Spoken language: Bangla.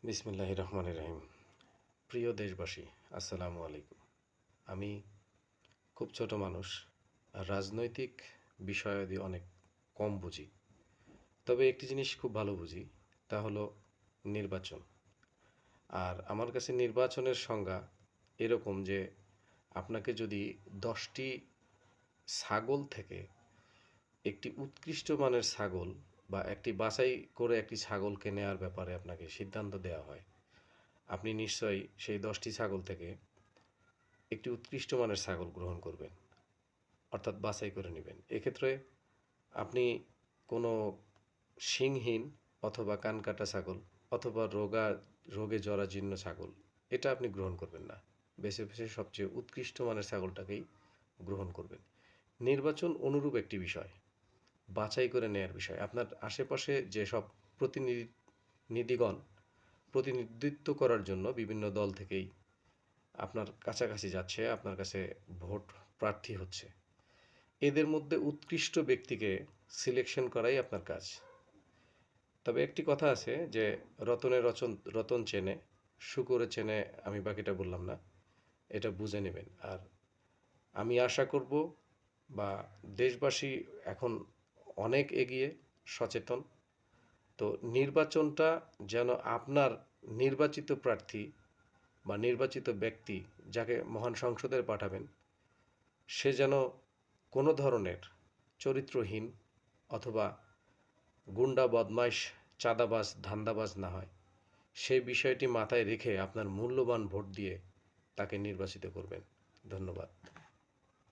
বিসমিল্লাহির রহমানির রহিম। প্রিয় দেশবাসী, আসসালামু আলাইকুম। আমি খুব ছোট মানুষ, আর রাজনৈতিক বিষয়াদি অনেক কম বুঝি। তবে একটি জিনিস খুব ভালো বুঝি, তা হলো নির্বাচন। আর আমার কাছে নির্বাচনের সংজ্ঞা এরকম যে আপনাকে যদি 10টি ছাগল থেকে একটি উৎকৃষ্ট মানের ছাগল বা একটি বাছাই করে একটি ছাগলকে নেওয়ার ব্যাপারে আপনাকে সিদ্ধান্ত দেওয়া হয়, আপনি নিশ্চয়ই সেই 10টি ছাগল থেকে একটি উৎকৃষ্ট মানের ছাগল গ্রহণ করবেন, অর্থাৎ বাছাই করে নেবেন। এক্ষেত্রে আপনি কোনো শিংহীন অথবা কানকাটা ছাগল অথবা রোগে জরাজীর্ণ ছাগল এটা আপনি গ্রহণ করবেন না। বেছে বেছে সবচেয়ে উৎকৃষ্ট মানের ছাগলটাকেই গ্রহণ করবেন। নির্বাচন অনুরূপ একটি বিষয়, বাছাই করে নেয়ার বিষয়। আপনার আশেপাশে যেসব প্রতিনিধিগণ প্রতিনিধিত্ব করার জন্য বিভিন্ন দল থেকেই আপনার কাছাকাছি যাচ্ছে, আপনার কাছে ভোট প্রার্থী হচ্ছে, এদের মধ্যে উৎকৃষ্ট ব্যক্তিকে সিলেকশন করাই আপনার কাজ। তবে একটি কথা আছে যে রতন চেনে, শুকরে চেনে, আমি বাকিটা বললাম না, এটা বুঝে নেবেন। আর আমি আশা করব বা দেশবাসী এখন অনেক এগিয়ে, সচেতন। তো নির্বাচনটা যেন আপনার নির্বাচিত প্রার্থী বা নির্বাচিত ব্যক্তি যাকে মহান সংসদে পাঠাবেন, সে যেন কোনো ধরনের চরিত্রহীন অথবা গুন্ডা বদমাইশ চাঁদাবাজ ধান্দাবাজ না হয়, সেই বিষয়টি মাথায় রেখে আপনার মূল্যবান ভোট দিয়ে তাকে নির্বাচিত করবেন। ধন্যবাদ।